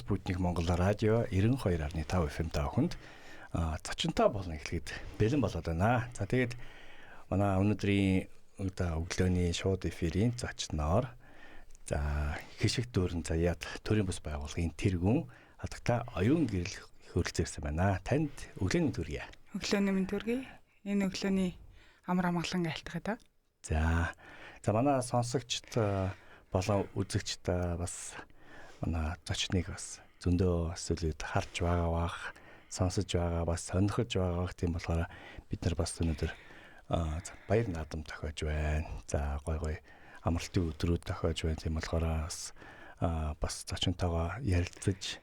Спутник Монгол радио 92.5 FM таахынд зочинтой болно эхлэхэд бэлэн болоод байна. За тэгээд манай өнөөдрийн өглөөний шууд эфирийн зочноор хишиг дүүрэн заяат төрийн бас байгууллагын тэргүүн хатагтай оюун гэрэл хөрөлцөрсөн байна. Танд өглөөний төргий. Өглөөний минь төргий. Энэ өглөөний амар амгалан айлтгая да. За манай сонсогчд болон үзэгчд бас манай зочныг бас зөндөө сүлээд харж байгаа бах, сонсож байгаа, бас сонирхож байгаа гэх тийм болохоор бид нар бас өнөөдөр баяр наадам тохиож байна. За гой амралтын өдрүүд тохиож байна. Тийм болохоор бас зочинтойгоо ярилцаж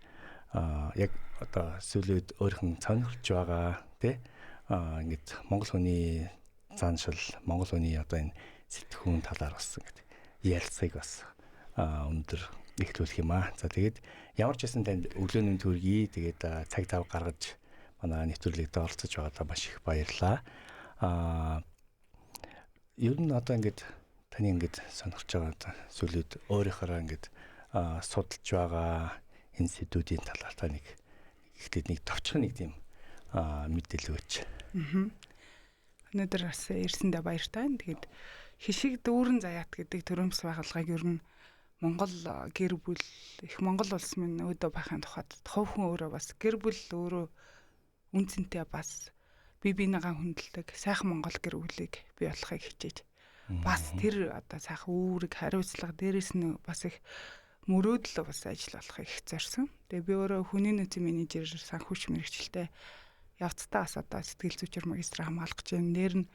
яг одоо сүлээд өөрхөн сонирхож байгаа тий ингээд монгол хүний заншил, монгол хүний одоо энэ сэтгүүн талаар бас ингээд ярилцгийг бас өнөөдөр эхлүүлэх юм аа. За тэгээд ямар ч байсан танд өглөөний төргий тэгээд цаг зав гаргаж манай нэвтрүүлэгт оролцож байгаадаа маш их баярлалаа. Ер нь одоо ингээд таны ингээд сонирхож байгаа сүлээд өөрийнхөө ингээд судалж байгаа энэ сэдвүүдийн талаар та нэг ихтэй нэг товчхон нэг тийм мэдээлэл өгөөч. Өнөөдөр бас ирсэндээ баяртай. Тэгээд хишиг дүүрэн заяат гэдэг төрөмс байгууллагыг ер нь Монгол гэр бүл их Монгол улс минь өөдөө байхын тухайд хувь хүн өөрөө бас гэр бүл өөрөө үнцэнтэй бас бие биенийгаа хүндэлдэг сайхан Монгол гэр бүлийг бий болохыг хичээж бас тэр одоо сайхан үүрэг хариуцлага дээрээс нь бас их мөрөөдөл бас ажил болохыг зорьсон. Тэгээ би өөрөө хүний нөөцийн менежер санхүүч мэрэгчлээ явцдаа бас одоо сэтгэл зүйчээр магистр хамгаалах гэж байна. Нэр нь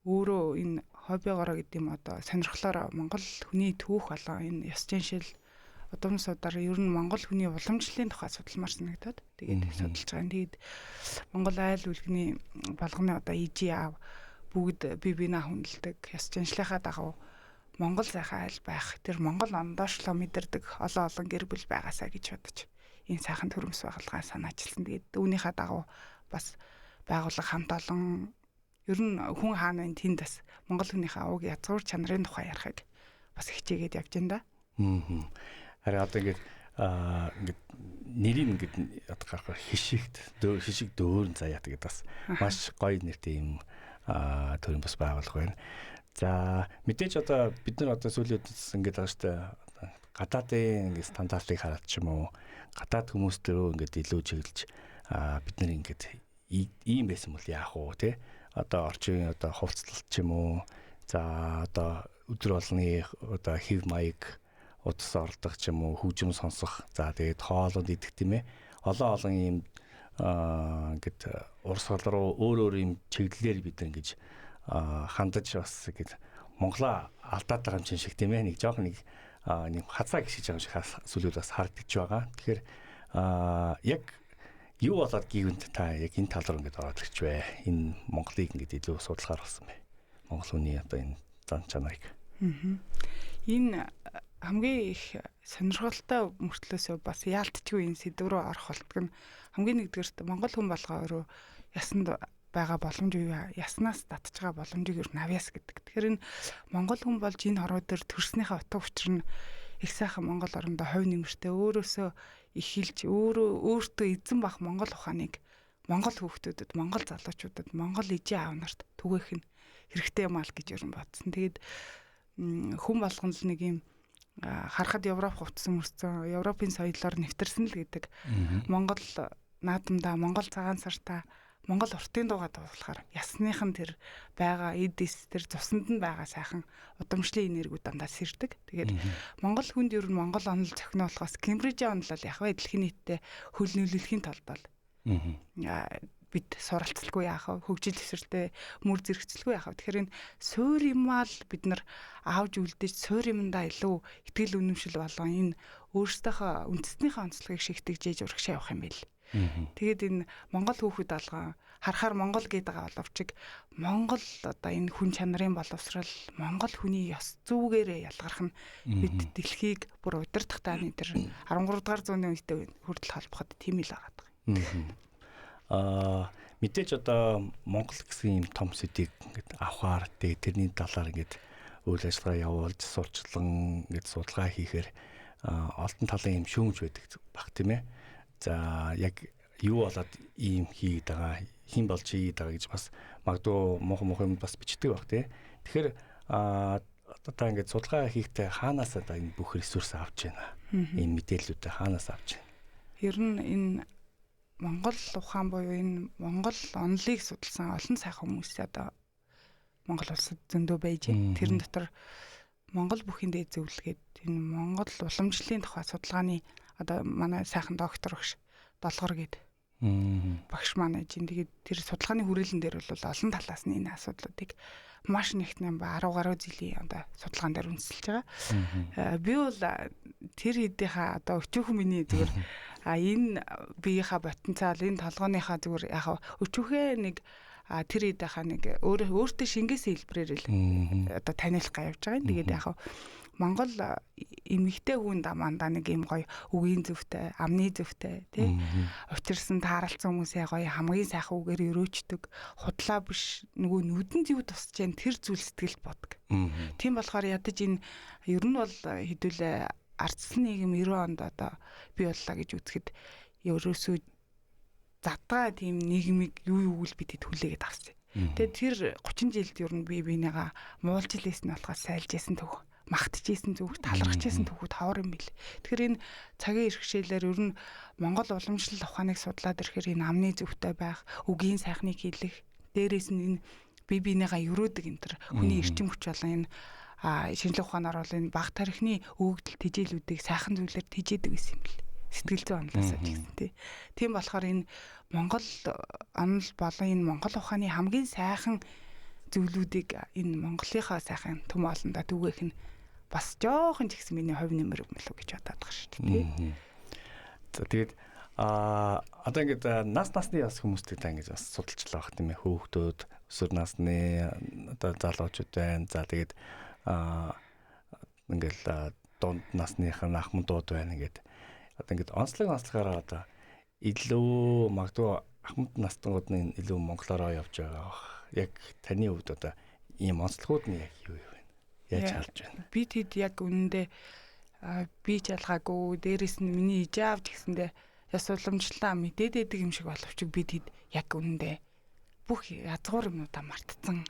өөрөө энэ хоббигоороо гэдэг юм одоо сонирхлоор Монгол хүний түүх болон энэ ёс заншил удам судаар ер нь Монгол хүний уламжлалын тухай судалмаар санагдаад тэгээд судалж байгаа. Тэгээд Монгол айл үлгэний болгоны одоо ижи аав бүгд бие биенээ хүндэлдэг ёс заншлынхаа дагуу Монгол сайхан айл байх тэр Монгол ондоошлоо мэдэрдэг олон гэр бүл байгаасаа гэж бодож энэ сайхан төрөмс байгууллага санаачилсан. Тэгээд үүнийхээ дагуу бас байгууллага хамт олон ер нь хүн хаана энэ тэнд бас монгол хүнийхээ аваг язгуур чанарын тухай ярихыг бас хичээгээд явж байна да. Харин одоо ингээд нэрийг ингээд гаргах хишиг дөөрн заяат гэдэг бас маш гоё нэртэй юм төрийн бас байгуулга байна. За мэдээж одоо бид нар одоо сүүлийн үеэс ингээд байгаа шүү дээ. Гадаадын ингээд стандартыг хараад ч юм уу гадаад хүмүүстэрөө ингээд илүү чиглэж бид нар ингээд ийм байсан бол яах вэ те одоо орчин одоо хувцлалт ч юм уу за одоо өдөр болгоны одоо хев маяг утас ордог ч юм уу хөгжим сонсох за тэгээд хоолнд идэх тийм ээ олон ийм ингээд урсгал руу өөр ийм чиглэлээр бид ингэж хандаж бас ингэж Монголоо алдаад байгаа юм чинь шиг тийм ээ нэг жоох нэг хацаа гიშиж байгаа юм шиг сүлүүд бас харагдаж байгаа. Тэгэхээр яг юу болоод гівэнд та яг энэ тал руу ингэж ороод ирч вэ? Энэ Монголыг ингэж илүү судалгаар болсон бэ? Монгол хүний одоо энэ зан чанарыг. Энэ хамгийн их сонирхолтой мөртлөөсөө бас яалтчгүй энэ сэдв рүү орох болтго нь хамгийн нэгдүгээрт Монгол хүн болгоо өөрөө ясанд байгаа боломжийг яснаас татж байгаа боломжийг ер нь авьяас гэдэг. Тэгэхээр энэ Монгол хүн болж энэ хороо дээр төрснийхээ утга учир нь их сайхан Монгол орондоо ховь нэмэртэй өөрөөсөө их хэлж өөртөө эзэн бах Монгол ухааныг Монгол хүүхдүүдэд, Монгол залуучуудад, Монгол ижи аав нарт түгээх нь хэрэгтэй юм аа гэж ер нь бодсон. Тэгээд хүн болгоно л нэг юм харахад Европ хувцсан мөрцөн Европын соёлоор нэвтэрсэн л гэдэг. Монгол наадамдаа, Монгол цагаан сартаа Монгол уртын дуугаа дуулахаар ясныхан тэр байгаа эдис тэр цуснд нь байгаа сайхан удамшлын энергиуд дандаа сэрдэг. Тэгээд Монгол хүнд ер нь Монгол онол зохиноолохоос Кембрижийн онолол яг бай дэлхийн нийтэд хөл нөлөөлөхийн тулд бол бид суралцлагүй яах вэ? Хөгжил төвсрэлтэй мөр зэрэгцэлгүй яах вэ? Тэгэхээр энэ суур юмаа л бид нар аавж үлдээж суур юмдаа илүү ихтгэл үнэмшил болгон энэ өөрсдийнхөө үндэстнийхээ онцлогийг шигтгэж урагшаа явах юм байл. Тэгээд энэ Монгол хүүхэд алгаа харахаар Монгол гэдэг боловч Монгол одоо энэ хүн чанарын боловсрал Монгол хүний ёс зүйгээрээ ялгарх нь бид дэлхийг бүр удирдах тааны тэр 13 дугаар зууны үедээ хүртэл холбоход тийм л байгаа. Мэдээж одоо Монгол гэсэн юм том сэдвийг ингээд авахаар тэрний талаар ингээд үйл ажиллагаа явуулж сурчлан ингээд судалгаа хийхээр олдон талын юм шүүмж байдаг баг тийм ээ. За яг юу болоод ийм хийгээд байгаа, хин болж хийгээд байгаа гэж бас магадгүй муухай юм бас бичдэг баг тийм. Тэгэхээр одоо ингээд судалгаа хийхдээ хаанаас одоо энэ бүх ресурс авч байна? Энэ мэдээллүүдээ хаанаас авч байна? Ер нь энэ Монгол ухаан буюу энэ Монгол онолыг судалсан олон сайхан хүмүүс одоо Монгол улсад зөндөө байж байна. Тэрэн дотор Монгол бүхийн дээд зөвлөгээд энэ Монгол уламжлалын тухай судалгааны одоо манай сайхан доктор багш Долгор гээд багш манай чинь тэгээд тэр судалгааны хүрээлэн дээр бол олон талаас нь энэ асуудлуудыг маш нэгт 10 гаруй жилийн одоо судалгаан дээр үндэслэж байгаа. Би бол тэр хэдийнхаа одоо өчүүхэн миний зүгээр энэ биеийнхаа потенциал энэ толгойнхаа зүгээр яг өчүүхээ нэг тэр хэдийнхаа нэг өөртөө шингээс хэлбэрээр л одоо таниулах явж байгаа юм. Тэгээд яг Монгол эмэгтэй хүн дамаандаа нэг юм гоё үгийн зөвтэй, амны зөвтэй тий учирсан тааралцсан хүмүүсээ гоё хамгийн сайхан үгээр өрөөчдөг, худлаа биш нөгөө нүдэнд юу тусч जैन тэр зүйл сэтгэлд боддог. Тийм болохоор ядаж энэ ер нь бол хэдүүлээ ардсан нийгэм 90 онд одоо бий боллоо гэж үзэхэд ерөөсөө задгаа тийм нийгмийг юу л бидэд хүлээгээд авсан. Тэгээд тэр 30 жилд ер нь би бинийгаа муулж илээсэн нь болохоос сайлжсэн төв магтжсэн зүг талархажсэн төгүүд хавар юм бил. Тэгэхээр энэ цагийн иргэшээлээр ер нь Монгол уламжлал ухааныг судлаад ирэхээр энэ амны зөвтэй байх, үгийн сайхныг хийлэх, дээрээс нь энэ бие биенийгаа өрөөдөг энэ төр хүний эрчим хүч болон энэ шинжлэх ухаанаар бол энэ баг тархины өгөгдөл тэжээлүүдийг сайхан зүйлээр тэжээдэг гэсэн юм бил. Сэтгэл зүйн онолоосоо ч гэсэн тий. Тийм болохоор энэ Монгол онол болон энэ Монгол ухааны хамгийн сайхан зүйлүүдийг энэ Монголынхаа сайхан төм олондоо түгээх нь бас жоохон ч гэсэн миний хувь нэмэр юм л гэж бодоод байгаа шүү дээ тий. За тэгээд одоо ингээд нас насны бас хүмүүстэй та ингэж бас судалжлаа баг тийм ээ. Хөөхтүүд, өсвөр насны одоо залуучууд байна. За тэгээд ингээл дунд насныхан ахмадууд байна ингээд одоо ингээд онцлогоор одоо илүү магадгүй ахмад настангууд нь илүү монголоор явж байгаа. Яг таны хувьд одоо ийм онцлогууд нь яг юу вэ? Яаж харж байна? Би тэд яг үнэндээ би ч ялгаагүй дээрэс нь миний ижаав ч гэсэндээ яс уламжлаа мэдээд байдаг юм шиг боловч би тэд яг үнэндээ бүх язгуур юмудаа мартцсан.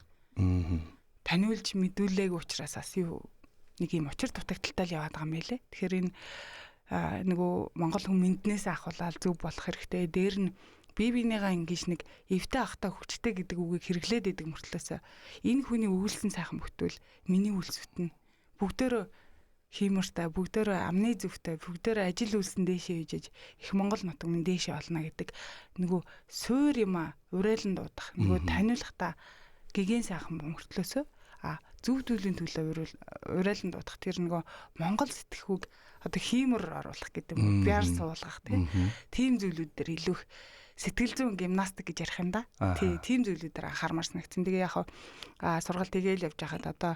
Таниулж мэдүүлээг учраас бас юу нэг юм учир дутагдaltaй л яваад байгаа юм байлээ. Тэгэхээр энэ нөгөө монгол хүн мэнднээс ахуулаад зөв болох хэрэгтэй. Дээр нь бие биенийгаа ингэж нэг эвтэй ахтай хүчтэй гэдэг үгийг хэрэглээд идэг мөртлөөс энэ хүний өгүүлсэн сайхан бүтвэл миний үлсвэт нь бүгдөө хиймэртэй, бүгдөө амны зөвтэй, бүгдөө ажил үйлсэн дээшээ хийжэж их Монгол нутаг минь дээшээ олно гэдэг нөгөө суур юм урайлан дуудах, нөгөө таниулахта гэгэн сайхан мөртлөөс зөв зүйлийн төлөө урайлан дуудах тэр нөгөө Монгол сэтгэхүйг одоо хиймэр оруулах гэдэг юм. Биар суулгах тийм зүйлүүд дээр илүү сэтгэл зүйн гимнастик гэж ярих юм да. Тийм зүйлүүдээр анхаармаар санагдсан. Тэгээ яг сургалт тэгээл явж байхад одоо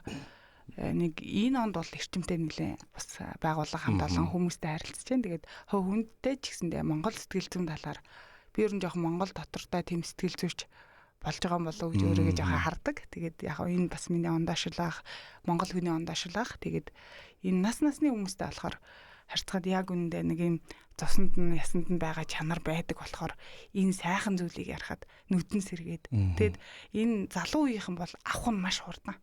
нэг энэ онд бол эрчимтэй нэлээ бас байгууллага хамт олон хүмүүстэй харилцаж байна. Тэгээд хөө хүндтэй ч гэсэндээ Монгол сэтгэл зүйн талаар би ер нь жоохон Монгол дотортой тийм сэтгэл зүйч болж байгаа юм болов уу гэж өөрийгөө жоохон хардаг. Тэгээд яг энэ бас миний ондаашилах, Монгол хүний ондаашилах. Тэгээд энэ насны хүмүүстэй болохоор харьцаад яг үндэ нэг юм зосонд нь ясанд нь байгаа чанар байдаг болохоор энэ сайхан зүйлийг ярихад нүдэн сэргээд тэгэд энэ залуу үеийнхэн бол авах нь маш хурдан.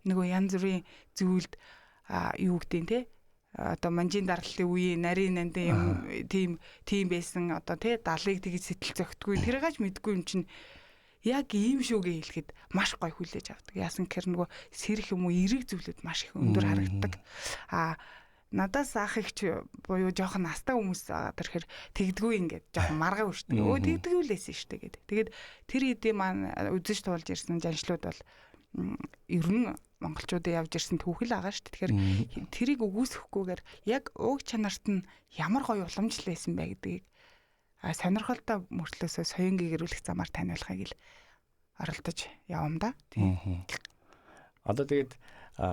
Нөгөө янз бүрийн зүйлд юу гэдэг те одоо манжийн дараллын үеийн нарийн нандин юм тийм байсан одоо те 70-ыг тэгж сэтэл зөгтгүй тэргээж мэдгүй юм чинь яг ийм шүүгээ хэлэхэд маш гой хүлээж авдаг. Яасан гэхээр нөгөө сэрэх юм уу эрэг зүйлүүд маш их өндөр харагддаг. Надаас ах ихч буюу жоохон настай хүмүүс тэрхэр тэгдэггүй ингээд жоохон маргаа өшдөг. Тэгдэгүүлээсэн шүү дээ гэдэг. Тэгээд тэр хэдийн маань үзэж туулж ирсэн жаншлууд бол ер нь монголчуудын явж ирсэн түүхэл байгаа шүү дээ. Тэгэхээр тэрийг үгүйсэхгүйгээр яг уг чанарт нь ямар гоё уламжлал байсан бэ гэдгийг сонирхолтой мөртлөөсөө соён гэрүүлэх замаар таниулахыг л оролдож явам да. Одоо тэгээд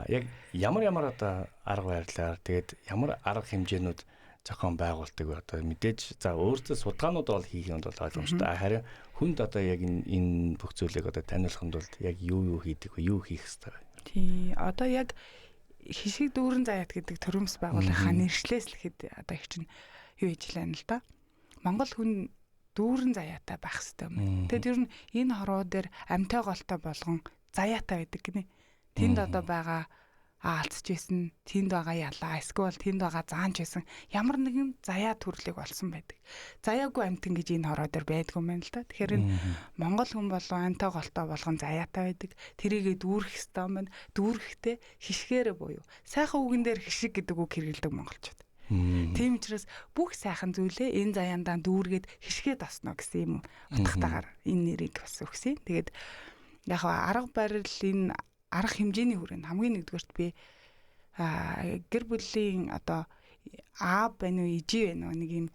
яг ямар одоо арга барилаар тэгээд ямар арга хэмжээнүүд зохион байгуулдаг вэ? Одоо мэдээж за өөртөө судалгаанууд бол хийх юм бол ойлгомжтой. Харин хүнд одоо яг энэ бүх зүйлийг одоо таниулахын тулд яг юу хийдэг вэ? Юу хийх хэрэгтэй вэ? Тий. Одоо яг хишиг дүүрэн заяат гэдэг төрөмс байгууллагынхаа нэршлээс л ихэд одоо их чинь юу хийж лээ л да. Монгол хүн дүүрэн заяатай байх хэрэгтэй юм. Тэгэд ер нь энэ хорвоо дээр амьтай голтой болгон заяатай байдаг гинэ. Тэнд одоо байгаа алдсж байсан, тэнд байгаа ялаа, эсвэл тэнд байгаа заанч байсан ямар нэгэн заяа төрлийг олсон байдаг. Заяагүй амьтан гэж энэ хороо дээр байдгүй юм байна л да. Тэгэхээр энэ монгол хүн болон амьтай голтой болгон заяатай байдаг. Тэрийгээ дүүрэх ёстой юм байна. Дүүрэхдээ хишгээрээ буюу сайхан үгэн дээр хишиг гэдэг үг хэрэглэдэг монголчууд. Тийм учраас бүх сайхан зүйлээ энэ заяандаа дүүргээд хишгээд осно гэсэн юм утгатаагаар энэ нэрийг бас өгсөн. Тэгээд яг арга барил энэ арга хэмжээний хүрээнд хамгийн нэгдүгээрт би гэр бүлийн одоо аав байна уу, ижи байна уу нэг юм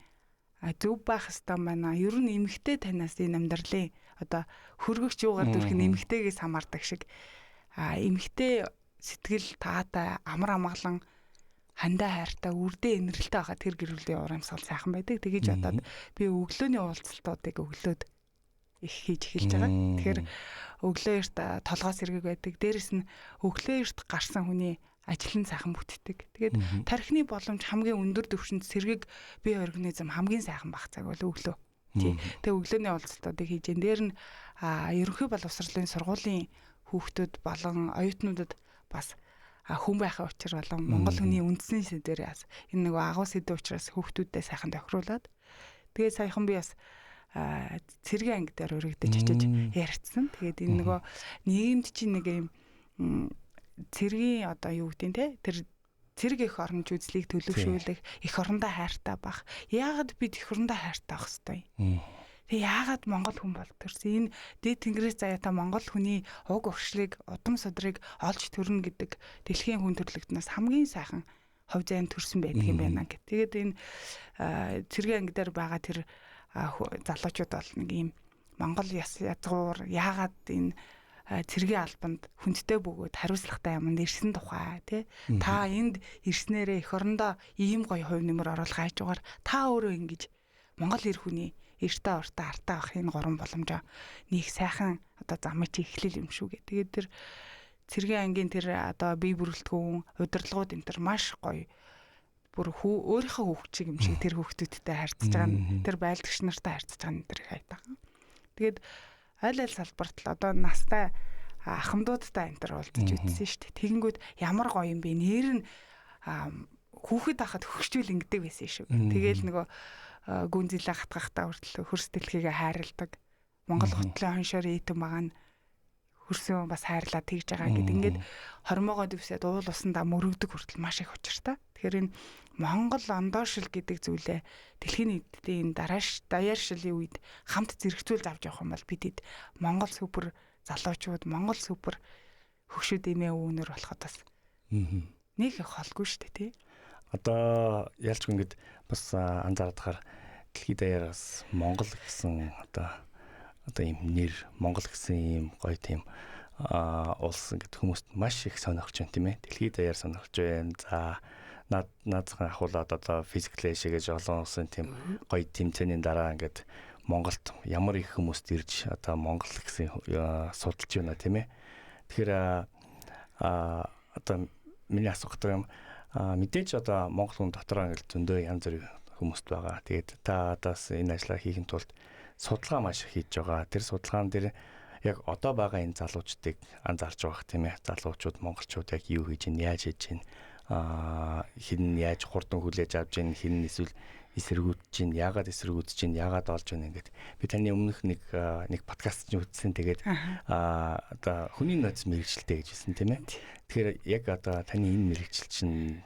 зөв байх хэрэгтэй байна. Ер нь эмэгтэй танаас энэ амьдралын одоо хөргөгч юугаар дүрх эмэгтэйгээс хамаардаг шиг эмэгтэй сэтгэл таатай амар амгалан хандаа хайртай үрдээ инрэлтэй байгаа тэр гэр бүлийн урамсгал сайхан байдаг. Тэгэж бодоод би өглөөний уулзалтуудыг өглөөд их хийж эхэлж байгаа. Тэгэхээр өглөө эрт толгой сэргийг байдаг. Дээрэс нь өглөө эрт гарсан хүний ажил нь сайхан бүтдэг. Тэгээд тархины боломж хамгийн өндөр түвшинд сэргийг бие организм хамгийн сайхан байх цаг бол өглөө. Тий. Тэгээ өглөөний уулзалтуудыг хийж энэ дээр нь ерөнхий боловсролын сургуулийн хүүхдүүд болон оюутнуудад бас хүн байхын учир болон монгол хүний үндэсний сэдвээр энэ нэг агуу сэдв учраас хүүхдүүдэд сайхан тохируулад тэгээ саяхан би бас цэргийн анги дээр өргөдөж очиж ярьцсан. Тэгээд энэ нөгөө нийгэмд чинь нэг юм цэргийн одоо юу гэдэг те тэр цэрэг их оронч үзлийг төлөвшүүлэх, их орондоо хайртай байх. Яагаад бид их орондоо хайртай байх хэвтэй? Тэгээ яагаад монгол хүн бол төрсөн энэ дээд тэнгэрээс заяатай монгол хүний уг уршлыг, удам судрыг олж төрнө гэдэг дэлхийн хүн төрлөختнөөс хамгийн сайхан хувь заяанд төрсөн байдаг юм байна гэх. Тэгээд энэ цэргийн анги дээр байгаа тэр залуучууд бол нэг юм монгол язгуур яагаад энэ цэргийн албанд хүндтэй бөгөөд хариуцлагатай юмд ирсэн тухай тий та энд ирснээрээ эх орондоо ийм гоё хувь нэмэр оруулах хайжгаар та өөрөө ингэж монгол эр хүний эртээ уртаа артаа авах энэ гурван боломжоо нэг сайхан одоо замыг чи эхлэл юм шүү гэ. Тэгээд тэр цэргийн ангийн тэр одоо бие бүрэлдэхүүн удирдлагууд энэ төр маш гоё бүр өөрийнхөө хүүхчиг юм шиг тэр хүүхдүүдтэй харьцаж байгаа нь тэр байлдагч нартай харьцаж байгаа нь тэр хайдаг. Тэгээд аль салбарт л одоо настай ахмадуудтай энэ төр уулзаж үзсэн шүү дээ. Тэгэнгүүт ямар гоё юм бэ? Нэр нь хүүхэд ахад хөгшчүүл ингэдэг байсан шүү. Тэгээл нөгөө гүнзэлээ гатгахтаа хүртэл хөрс дэлхийгээ хайрладаг. Монгол хөтлийн хоншоор итэн байгаа нь хөрсөн бас хайрлаад тэгж байгаа гэд ингээд хормоогоо дэвсээд уул усандаа мөрөгдөг хүртэл маш их учиртай. Тэгэхээр энэ Монгол ондоошил гэдэг зүйлээ дэлхийн нийтэд энэ даяаршилын үед хамт зэрэгцүүлж авч явах юм бол бидэд Монгол супер залуучууд, Монгол супер хөгшүүд эмээ өвнөр болоход бас нэг их холгүй шүү дээ тий. Одоо ялчгүй ингээд бас анзаардахаар дэлхийд даяараас Монгол гэсэн одоо ийм нэр Монгол гэсэн ийм гоё тийм улс гэдэг хүмүүст маш их сонирхож байна тийм ээ. Дэлхийд даяар сонирхож байна. За наадхан ахуулаад одоо физикл шигэж олон улсын тийм гоё тэмцээний дараа ингээд Монголд ямар их хүмүүст ирж одоо Монгол гэсэн судалж байна тийм ээ. Тэгэхээр одоо миний асуух гэдэг юм мэдээж одоо Монгол хүн дотроо ингээд зөндөө янз бүрийн хүмүүст байгаа. Тэгээд та одоос энэ ажлаа хийхин тулд судалгаа маш их хийж байгаа. Тэр судалгаан дээр яг одоо байгаа энэ залуучдыг анзаарч байгаа тийм ээ. Залуучууд, монголчууд яг юу хийж ийн, яаж хийж ийн, хин яаж хурдан хүлээж авч ийн, хин эсвэл эсэргүүцэж ийн, яагаад эсэргүүцэж ийн, яагаад олж байна ингээд. Би таны өмнөх нэг подкаст чинь үзсэн. Тэгээд одоо хүний нөөц мэрэгчлээ гэж хэлсэн тийм ээ. Тэгэхээр яг одоо таны энэ мэрэгчил чинь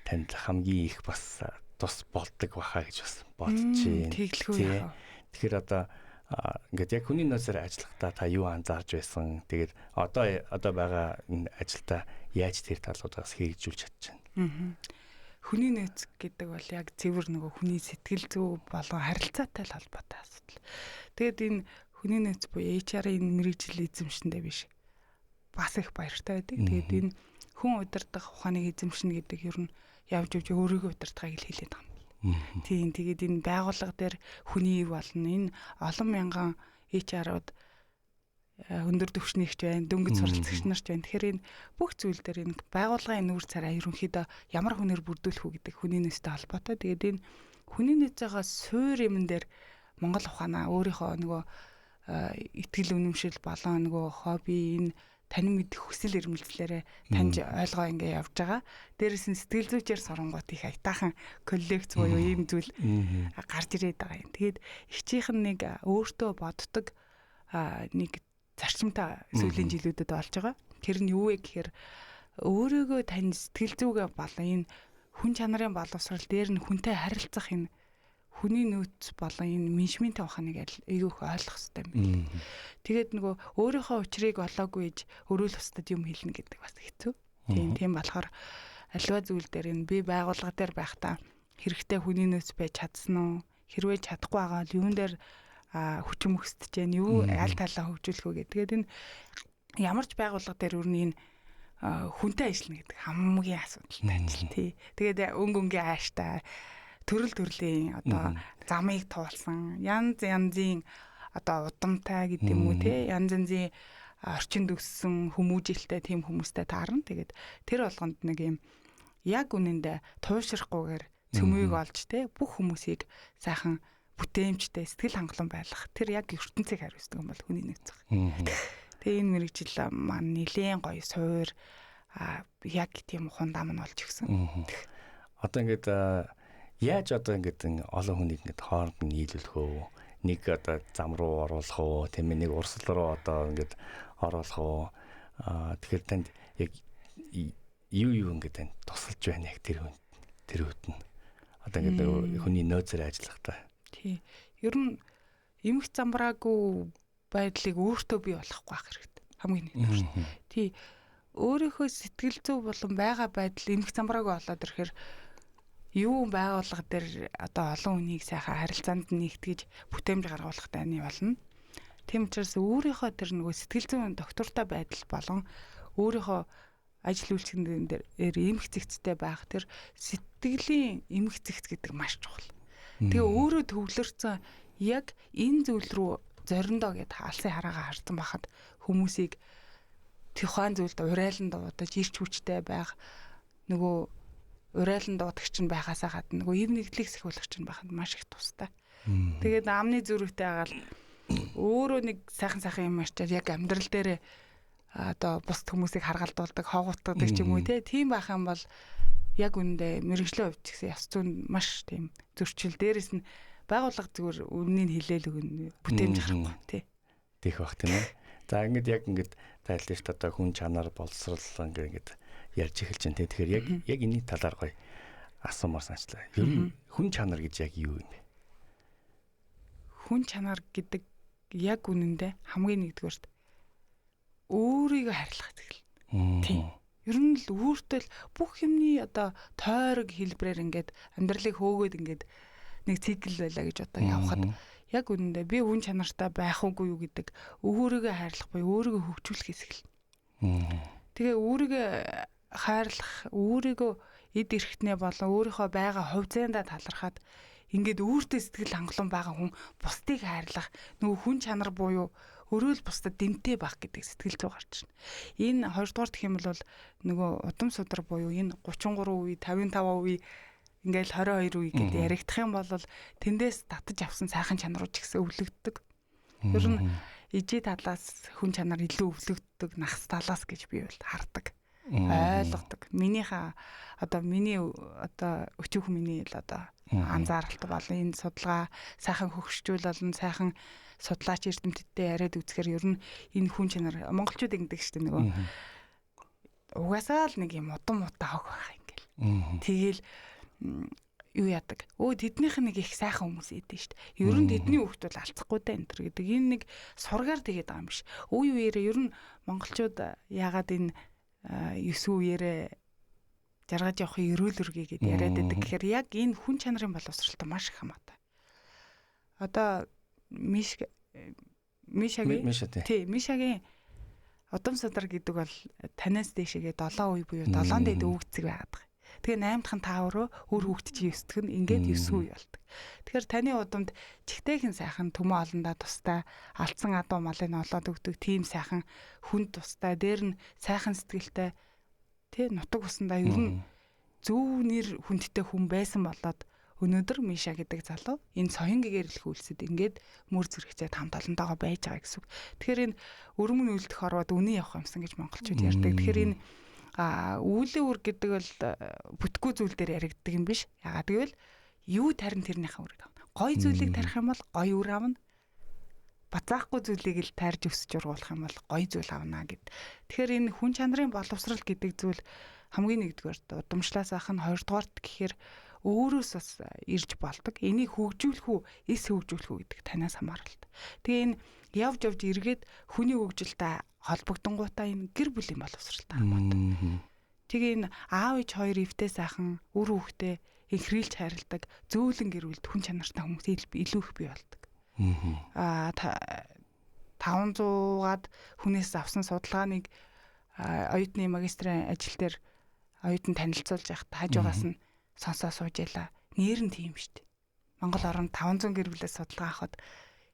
танд хамгийн их бас тус болдог баха гэж бас бодож байна. Тэглэхгүй яа. Тэгэхээр одоо ингээд яг хүний нөөцөөр ажиллахдаа та юу анзаарч байсан? Тэгээд одоо байгаа энэ ажилдаа яаж тэр талуудаас хэрэгжүүлж чадчихна? Хүний нөөц гэдэг бол яг цэвэр нөгөө хүний сэтгэл зүй болон харилцаатай л холбоотой асуудал. Тэгээд энэ хүний нөөц буюу HR-ийн мэрэгжил эзэмшиндээ биш. Бас их баяртай байдаг. Тэгээд энэ хүн удирдах ухааныг эзэмшнэ гэдэг ер нь явж өөрийгөө удирдахыг л хэлээд байгаа юм. Тийм тэгээд энэ байгууллага дээр хүний болно. Энэ олон мянган HR-ууд өндөр түвшнийгч байна, дөнгөж суралцагч нар ч байна. Тэгэхээр энэ бүх зүйл дээр энэ байгууллагын нүүр царай ерөнхийдөө ямар хүнээр бүрдүүлэх үү гэдэг хүний нөөцтэй холбоотой. Тэгээд энэ хүний нөөцөөгөө суур юмн дээр Монгол ухаанаа өөрийнхөө нөгөө итгэл үнэмшил болон нөгөө хобби энэ танин мэдэх хүсэл эрмэлзлээрээ таньж ойлгоо ингээ явж байгаа. Дээрээс нь сэтгэл зүйчээр соронгууд их айтаахан коллекц буюу ийм зүйл гарч ирээд байгаа юм. Тэгээд ихчийнх нь нэг өөртөө боддог нэг зарчимтай сүүлийн жилүүдэд болж байгаа. Тэр нь юу вэ гэхээр өөрийгөө тань сэтгэл зүгээ болон энэ хүн чанарын боловсрал дээр нь хүнтэй харилцах энэ хүний нөөц болон энэ менежментийн ухааныг айгүйх ойлгох хэрэгтэй юм. Тэгээд нөгөө өөрийнхөө учрыг олоогүй иж өрөөл устдад юм хэлнэ гэдэг бас хэцүү. Тийм болохоор аливаа зүйл дээр энэ би байгууллага дээр байхдаа хэрэгтэй хүний нөөц байж чадсан уу? Хэрвээ чадахгүй байгаа бол юун дээр хүчин мөхсдөж जैन юу аль талаа хөгжүүлэх вэ гэдэг. Тэгээд энэ ямар ч байгууллага дээр өрн энэ хүнтэй ажиллана гэдэг хамгийн асуудалтай ажил тий. Тэгээд өнгөнгийн ааштай төрөл төрлийн одоо замыг туулсан янз янзын одоо удамтай гэдэг юм уу тий. Янз янзын орчинд өссөн хүмүүжлэлтэй тийм хүмүүстэй таарна. Тэгээд тэр болгонд нэг юм яг үнэндээ туушрахгүйгээр цөмийг олж тий бүх хүмүүсийг сайхан бүтээмжтэй сэтгэл хангалуун байлгах тэр яг ертөнцийг хариуцдаг юм бол хүний нөөц. Тэгээ энэ мэрэгжил маань нэлээд гоё суур яг тийм хундам нь болж өгсөн. Одоо ингээд яаж одоо ингээд олон хүнийг ингээд хооронд нь нийлүүлэх үү? Нэг одоо зам руу оруулах уу? Тийм нэг урсгал руу одоо ингээд оруулах уу? Тэгэхээр танд яг юу ингээд танд тусалж байна яг тэр үед нь. Одоо ингээд хүний нөөцөөр ажиллахдаа. Тий. Ер нь эмх замбраагүй байдлыг өөртөө бий болгохгүй байх хэрэгтэй. Хамгийн нэгдүгээр. Тий. Өөрийнхөө сэтгэл зүй болон байгаа байдал эмх замбраагүй болоод ирэхээр юу байгууллага дээр одоо олон хүнийг сайхан харилцаанд нэгтгэж бүтээмж гаргуулах таны болно. Тийм учраас өөрийнхөө тэр нөгөө сэтгэл зүйн доктортой байдал болон өөрийнхөө ажил үйлчлэгэн дээр эмх зэгцтэй байх тэр сэтгэлийн эмх зэгц гэдэг маш чухал. Тэгээ өөрөө төвлөрсөн яг энэ зүйл рүү зориндоо гэд алсын хараагаа харсан байхад хүмүүсийг тухайн зүйлд урайлан дуудаж ирч хүчтэй байх нөгөө урайлан дуудагч нь байхаасаа гадна нөгөө ив нэгдлийг сахиулагч нь байхад маш их тустай. Тэгээд амны зүрхтэй агаал өөрөө нэг сайхан юм ачаад яг амьдрал дээр одоо бус хүмүүсийг харгалдуулдаг, хоогоотдаг ч юм уу тийм байх юм бол яг үндэ мэрэгжлийн хувьд гэсэн яс зүүн маш тийм зөрчил дээрээс нь байгууллага зүгээр үннийг хэлээл өгнө бүтээмж гарахгүй тий. Тийх бах тийм ээ. За ингээд яг ингээд тайлбарлаж шүү дээ одоо хүн чанар боловсрал ингээд ярьж эхэлж байна тий. Тэгэхээр яг энэний талаар гоё асуумаар санчлаа. Ер нь хүн чанар гэж яг юу юм бэ? Хүн чанар гэдэг яг үнэндээ хамгийн нэгдүгээрт өөрийгөө харьлах зүйл. Тий. Ер нь л өөртөө л бүх юмны одоо тойрог хэлбрээр ингээд амьдралыг хөөгөөд ингээд нэг цикл байлаа гэж одоо явхад яг үнэндээ би хүн чанартай байх уугүй юу гэдэг өөрийгөө хайрлах буюу өөрийгөө хөгжүүлэх хэсэг л. Тэгээ өөрийгөө хайрлах, өөрийгөө эд эрхтнээ болон өөрийнхөө байгаа хувь заяндаа талархаад ингээд өөртөө сэтгэл хангалуун байгаа хүн бусдыг хайрлах нөгөө хүн чанар буюу өрөөл бусдад дэмтэй байх гэдэг сэтгэл зүй гарч ирнэ. Энэ хоёрдугаар гэх юм бол нөгөө удам судар буюу энэ 33%, 55% ингээл 22% гэдэг яригдах юм бол тэндээс татаж авсан сайхан чанарууд ч гэсэн өвлөгддөг. Ер нь ижи талаас хүн чанар илүү өвлөгддөг, нахс талаас гэж би бол хардаг. Ойлгодог. Миний өчүүх миний л одоо анзааралт бол энэ судалгаа сайхан хөгжчүүл болон сайхан судлаач эрдэмтдтэй яриад үзэхээр ер нь энэ хүн чанар монголчууд ингэдэг шүү дээ нөгөө угаасаа л нэг юм удам удаа хог байх ингээл. Тэгээл юу яадаг. Тэднийх нэг их сайхан хүмүүс идэв шүү дээ. Ер нь тэдний хүүхд бол алцахгүй даа энэ төр гэдэг. Энэ нэг сургаар тэгээд байгаа юм биш. Үе үеэрээ ер нь монголчууд яагаад энэ 9 үеэрээ жаргаж явахын эрүүл үргээ гэдээ яриад байдаг. Тэгэхээр яг энэ хүн чанарын боловсролтой маш их хамаатай. Одоо Мишагийн удам судар гэдэг бол танаас дээшээгээ 7 үе буюу 7 дэд өвгцэг байгаад байгаа. Тэгээ 8 дахь нь та өөрөө өөр хүүхэд чи 9 дэх нь ингээд 9 үе болдог. Тэгэхээр таны удамд чихтэйхэн сайхан төмөө олондоо тустай алдсан адуу малыг олоод өгдөг тийм сайхан хүн тустай дээр нь сайхан сэтгэлтэй тий нутаг усандаа ер нь зөв нэр хүндтэй хүн байсан болоод өнөөдөр Миша гэдэг залуу энэ соён гэгэрэлх үйлсэд ингээд мөр зэрэгцээд хамт олондоогоо байж байгаа гэсэн үг. Тэгэхээр энэ өрмөн үлдэх ороод үнэн явах юмсан гэж монголчууд ярьдаг. Тэгэхээр энэ үүлэн үр гэдэг бол бүтггүй зүйл дээр яригддаг юм биш. Ягаад гэвэл юу тарин тэрнийхээ үрийг авна. Гой зүйлийг тарих юм бол гой үр авна. Бацаахгүй зүйлийг л тайрж өсөж ургуулах юм бол гой зүйл авна гэд. Тэгэхээр энэ хүн чанарын боловсрал гэдэг зүйл хамгийн нэгдүгээр удамшлаас ахын хоёрдугаарт гэхээр өөрөөс бас ирж болдог. Энийг хөгжүүлэх үү, эс хөгжүүлэх үү гэдэг танаас хамааралтай. Тэгээ энэ явж эргээд хүний хөгжилтэй холбогдонгуудаа энэ гэр бүлийн боловсралтай хамаатай. Тэгээ энэ аав ээж хоёр эвтэй сайхан үр хүүхдээ ихрэлж хайрладаг зөөлөн гэр бүлд хүн чанартай хүмүүс илүү их бий болдог. 500-аад хүнээс авсан судалгааныг оюутны магистрийн ажил дээр оюутан танилцуулж яхад хажуугаас нь сонсоо сууж яла. Нэр нь тийм шүү дээ. Монгол орнд 500 гэр бүлээс судалгаа авахад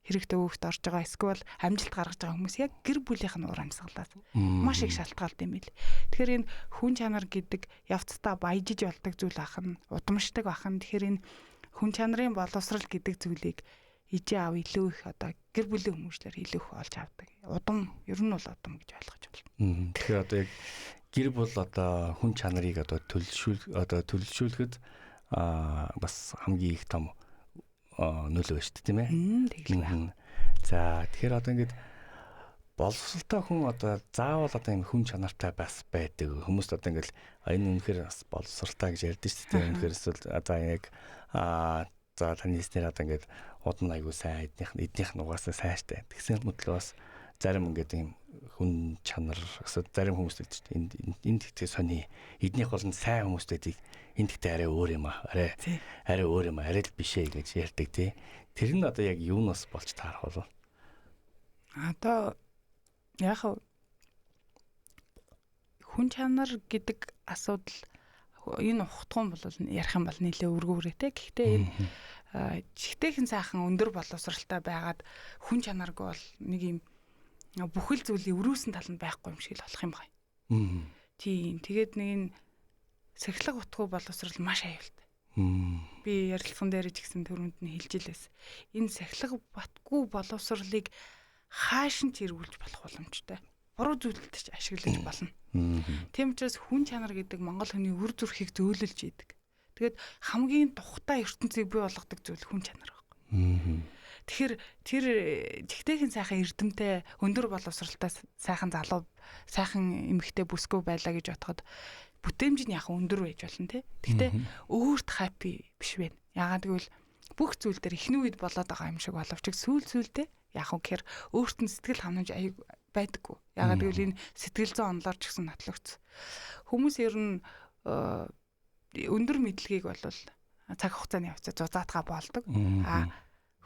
хэрэгтэй хүүхэд орж байгаа эсвэл амжилт гаргаж байгаа хүмүүс яг гэр бүлийнх нь уур амьсгалаас маш их шалтгаалт юм бэл. Тэгэхээр энэ хүн чанар гэдэг явцдаа баяжиж болдог зүйл ахна, удамшдаг ахна. Тэгэхээр энэ хүн чанарын боловсрал гэдэг зүйлийг ижээ аав илүү их одоо гэр бүлийн хүмүүжлэр илүү их олж авдаг. Удам ер нь бол удам гэж ойлгож байна. Тэгэхээр одоо яг гэр бүл одоо хүн чанарыг одоо төлөвшүүлэхэд бас хамгийн их том нөлөө шүү дээ тийм ээ. Тэглээ. За тэгэхээр одоо ингээд боловсралтай хүн одоо заавал одоо юм хүн чанартай бас байдаг. Хүмүүст одоо ингээд энэ үнэхээр бас боловсралтай гэж ярьдэн шүү дээ. Үнэхээр эсвэл за яг за таны хэлснээр одоо ингээд удам айгуу сайн эднийх нь угаасаа сайн штэ. Тэгсэн мэтлээ бас зарим ингээд юм хүн чанар эсвэл зарим хүмүүс гэдэг чинь энд тэгтээ сони эднийх бол сайн хүмүүстэйг энд тэгтээ арай өөр юм аа. Арай өөр юм аа. Арай л биш ээ гэж ярьдаг тий. Тэр нь одоо яг юунаас болж таарах болов? Одоо яг хүн чанар гэдэг асуудал энэ ухтгун бол ярих юм бол нэлээ өргөөрэй. Гэхдээ энэ чихтэйхэн сайхан өндөр боловсралтай байгаад хүн чанарг бол нэг юм бүхэл зүйлийн өрөөсөн тал нь байхгүй юм шиг л болох юм байна. Тийм. Тэгээд нэг энэ сахилга утгуу боловсрал маш аюултай. Би ярилцсан дээр ч гэсэн түрүүнд нь хэлж илээс. Энэ сахилга батгүй боловсралыг хааш нь зэргүүлж болох боломжтой. Буруу зүйлд ч ашиглаж болно. Тийм учраас хүн чанар гэдэг монгол хүний үр зүрхийг зөөлөж идэг. Тэгээд хамгийн тухтай ертөнцийг бий болгодог зүйл хүн чанар байна. Тэгэхээр тэр чихтэйхэн сайхан эрдэмтэй өндөр боловсралтай сайхан залуу сайхан эмэгтэй бүсгүй байлаа гэж бодоход бүтээмж нь яг өндөр байж болно тий. Гэхдээ өөрт хаппи биш вэ. Яагаад гэвэл бүх зүйл дээр эхний үед болоод байгаа юм шиг боловч сүүлдээ яг гэхээр өөрт нь сэтгэл ханамж аяг байдаггүй. Яагаад гэвэл энэ сэтгэл зүйн онлоор ч гэсэн нотлогдсон. Хүмүүс ер нь өндөр мэдлэгийг бол цаг хугацааны явцад зузаатгаа болдог.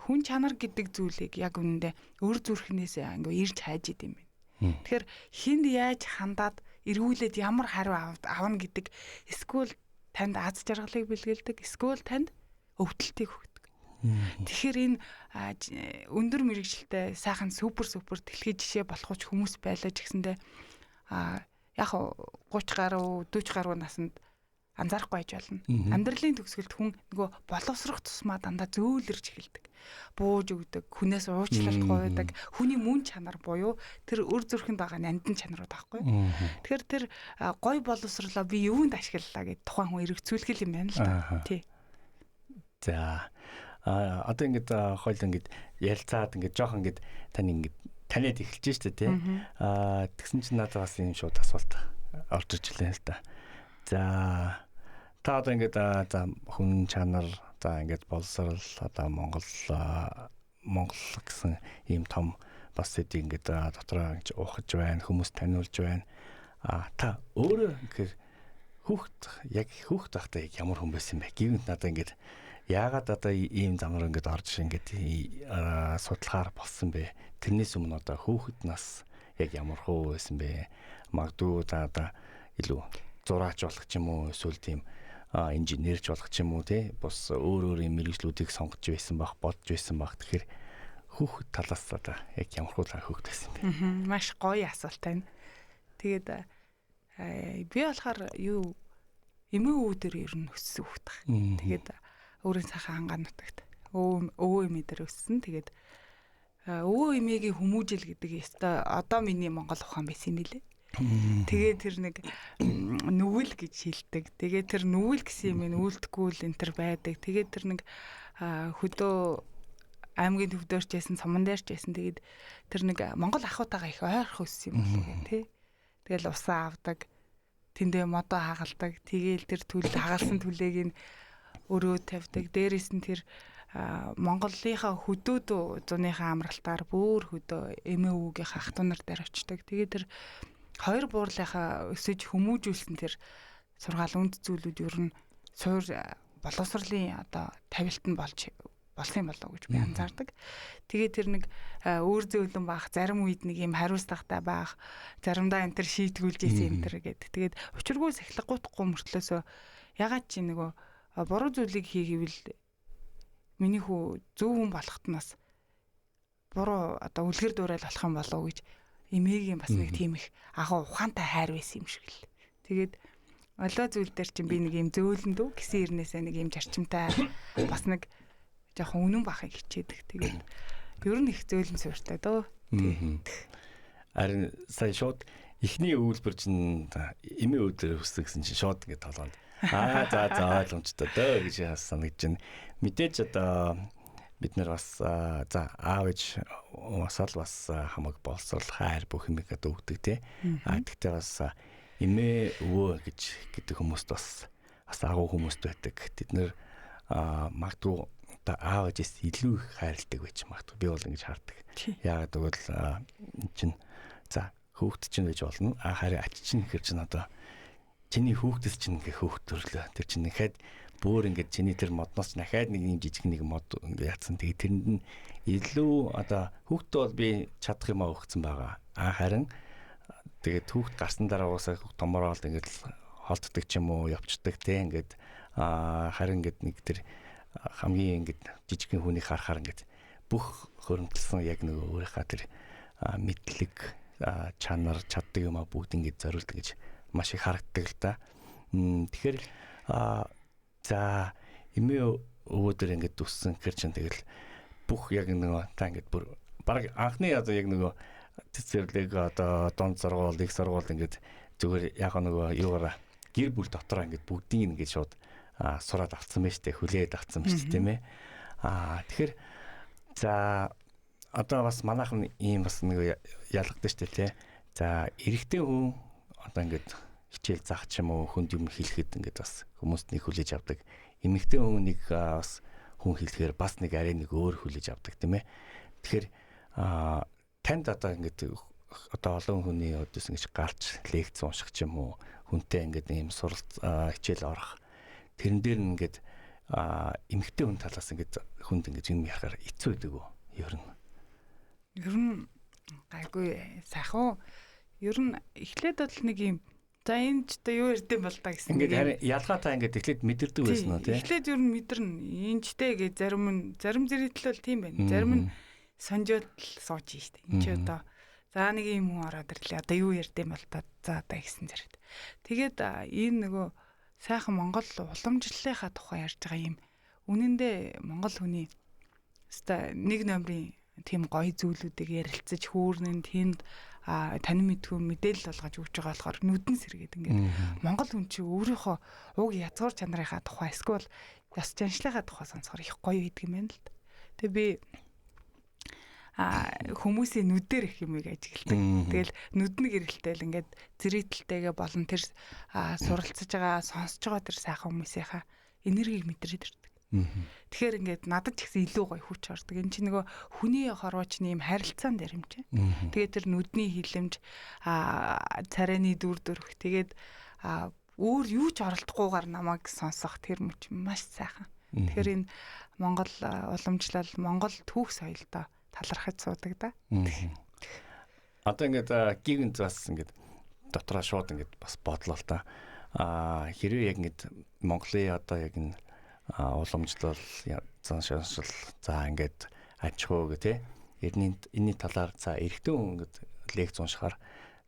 Хүн чанар гэдэг зүйлийг яг үнэндээ өр зүрхнээс ингээ ирж хайж идэм байна. Тэгэхээр хинд яаж хандаад эргүүлээд ямар хариу авна гэдэг эсвэл танд аз жаргалыг бэлгэлдэг, эсвэл танд өвдөлтийг өгдөг. Тэгэхээр энэ өндөр мэрэгжилтэй сайхан супер дэлхий жишээ болох ч хүмүүс байлаа ч гэсэндээ яг 30 гаруй 40 гаруй наснд анзаарахгүй байж болно. Амьдралын төгсгөлд хүн нөгөө боловсрох тусмаа дандаа зөөлрж эхэлдэг. Бууж өгдөг, хүнээс уучлалт гуйдаг, хүний мөн чанар буюу тэр өр зүрхэнд байгаа нандин чанарууд байхгүй. Тэгэхээр тэр гой боловсрлоо би юунд ашиглалаа гэд тухайн хүн эргэцүүлэх юм байна л да. Тий. За одоо ингээд хойл ингээд ярилцаад ингээд жоох ингээд тань ингээд таниад эхэлж штэ тий. Тэгсэн чинь надад бас юм шууд асуулт орж ирлээ л да. За та одоо ингээд за хүн чанар за ингээд боловсрал одоо Монгол гэсэн ийм том бас эдийг ингээд дотроо ингэж ухаж байна, хүмүүс таниулж байна. Та өөрөө гэхээр хүүхд байхдаа ямар хүн байсан бэ? Гэвч надад ингээд яагаад одоо ийм замаар ингээд орж ингээд судлахаар болсон бэ? Тэрнээс өмнө одоо хүүхэд нас яг ямар хөө байсан бэ? Магадгүй одоо илүү зураач болох ч юм уу эсвэл тийм инженерч болох ч юм уу тий бус өөр юм мэргэжлүүдийг сонгож байсан бах бодж байсан бах. Тэгэхээр хүүхэд талаас одоо яг ямар хуулаа хүүхэд байсан бэ? Маш гоё асуулт байна. Тэгээд би болохоор эмээ өвдөр ер нь өссөн хүүхэд баг. Тэгээд өөрийн сайхан ангаа нутагт өвөө эмээ дээр өссөн. Тэгээд өвөө эмээгийн хүмүүжил гэдэг ёстой одоо миний Монгол ухаан байсан юм билэ. Тэгээд тэр нэг нүгэл гэж хэлдэг. Тэгээд тэр нүгэл гэсэн юм нь үлдэхгүй л энэ төр байдаг. Тэгээд тэр нэг хөдөө аймгийн төвдөрч байсан, суман дээрч байсан. Тэгээд тэр нэг Монгол ахуйтайгаа их ойрхон өссөн юм болов тий. Тэгэл усаа авдаг. Тэндээ модоо хагалдаг. Тэгээл тэр хагалсан түлээг нь өрөө тавьдаг. Дээрээс нь тэр Монголынхаа хөдөөд зуныхаа амралтаар бүр хөдөө эмээ өвгийнхаа ах トゥ нар дээр очдог. Тэгээд тэр хоёр буурлынхаа өсөж хүмүүжүүлсэн тэр сургаал үнд зүйлүүд ер нь суур боловсролын одоо тавилт нь болсон болов гэж би анзаардаг. Тэгээд тэр нэг өөр зөөлөн баах, зарим үед нэг юм хариуцлагатай баах, заримдаа энэ төр шийтгүүлж ийсэн энэ төр гэдэг. Тэгээд учиргүй сахилах гутахгүй мөртлөөсөө ягаад чи нөгөө буруу зүйлийг хийгээвэл миний хүү зөв хүн болохт нас буруу одоо үлгэр дуурайл болох юм болов гэж эмээгийн бас нэг тийм их агуу ухаантай хайр байсан юм шиг л. Тэгээд олоо зүйл дээр чинь би нэг юм зөөлөндөө гисэн ирнээсээ нэг юм зарчимтай бас нэг жоохон үнэн бахыг хичээдэг. Тэгээд ер нь их зөөлөн сууртай дөө. Харин сая шууд эхний өгүүлбэр чинь эмээ өвдөр өссөн гэсэн чинь шууд ингэ толгонд за ойлгомжтой дөө гэж санагдаж байна. Мэдээж одоо бид нар бас за аав ээж усаал бас хамаг боловсрол хайр бүх юм гэдэг өгдөг тий. Тэгтээ бас эмээ өвөө гэдэг хүмүүст бас агуу хүмүүст байдаг. Тэд нэр магадгүй одоо аав ээжээс илүү их хайрладаг байж магадгүй. Би бол ингэж хардаг. Яагаад гэвэл чинь за хүүхэд чинь байж болно. Харин ач чинь гэхэр чинь одоо чиний хүүхдэс чинь ингээ хүүхд төрлөө. Тэр чинь нэхэд бүр ингээд чиний тэр модноос дахиад нэг юм жижиг нэг мод ингээ яатсан. Тэгээ тэрэнд нь илүү одоо хүүхдэд бол би чадах юм өгсөн байгаа. Харин тэгээд хүүхд гарсан дараа уусаа томороо бол ингээд холддог ч юм уу явцдаг те ингээд харин ингээд нэг тэр хамгийн ингээд жижигхэн хүний харахаар ингээд бүх хөрөмтлсөн яг нэг өөрийнхөө тэр мэдлэг чанар чаддаг юм а бүгд ингээд зориулдаг гэж маш их харагддаг л та. Тэгэхээр за эмээ өвөдөр ингээд өссөн гэхэр чинь тэгэл бүх яг нөгөө та ингээд бүр баг анхны одоо яг нөгөө цэцэрлэг одоо донд сургууль, их сургууль ингээд зүгээр яг нөгөө юугаараа гэр бүл дотроо ингээд бүгдийг ингээд шууд сураад авцсан байж тээ хүлээд авцсан байж тээ тийм ээ. Тэгэхээр за одоо бас манайхан ийм бас нэг ялгадаг шүү дээ тий. За эрэгтэй хүн одоо ингээд хичээл заах ч юм уу хүнд юм хэлэхэд ингээд бас хүмүүст нэг хүлээж авдаг. Эмэгтэй хүн нэг бас хүн хэлэхээр бас нэг арай нэг өөр хүлээж авдаг тийм ээ. Тэгэхээр танд одоо ингээд одоо олон хүний өдөөс ингэж гарч лекц унших ч юм уу хүнтэй ингээд ийм суралц хичээл орох тэрэн дээр ингээд эмэгтэй хүн талаас ингээд хүнд ингээд юм ярахаар хэцүү байдаг уу ер нь? Ер нь гайгүй сайхан. Ер нь эхлээд бол нэг юм за энэ ч одоо юу ирдэм бол та гэсэн. Ингээд харин ялгаатай ингээд эхлээд мэдэрдэг байсан уу тий? Эхлээд ер нь мэдэрнэ. Энэ ч тэ гэж зарим зэрэгтэл бол тийм байна. Зарим нь сонжоод сууж штэ. Энд чи одоо за нэг юм хүн ороод ирлээ. Одоо юу ирдэм бол та за одоо гэсэн зэрэг. Тэгээд энэ нөгөө сайхан Монгол уламжлалынхаа тухай ярьж байгаа юм. Үнэндээ Монгол хүний өстой нэг номерын тийм гоё зүйлүүдийг ярилцаж хүүрнэн тэнд тань мэдгүй мэдээлэл болгож өгч байгаа болохоор нүдэн сэргээд ингээд Монгол хүн чи өөрийнхөө уг язгуур чанарынхаа тухай эсвэл ёс заншлынхаа тухай сонсохоор их гоё байдаг юм байна л да. Тэгээ би хүмүүсийн нүдээр их юмыг ажигладаг. Тэгэл нүдний гэрэлтэл ингээд зэрэгтэлтэйгээ болон тэр суралцж байгаа, сонсож байгаа тэр сайхан хүмүүсийнхаа энергийг мэдрээд ирдэг. Тэгэхээр ингээд надад ч гэсэн илүү гоё хүч ордог. Энэ чинь нөгөө хүний хорвоочны юм харилцаан дээр юм чинь. Тэгээд тэр нүдний хилэмж, царайны дүр төрх, тэгээд өөр юу ч оролдохгүйгээр намайг сонсох тэр мөч маш сайхан. Тэгэхээр энэ Монгол уламжлал, Монгол түүх соёлдоо талархаж суудаг да. Одоо ингээд гигэнт бас ингээд дотроо шууд ингээд бас бодлоо л та. хэрвээ яг ингэж Монголын одоо яг энэ уламжлал заншил за ингээд аж ахуй гэх те энэний талаар за эрэгтэй хүн ингээд лекц уншихаар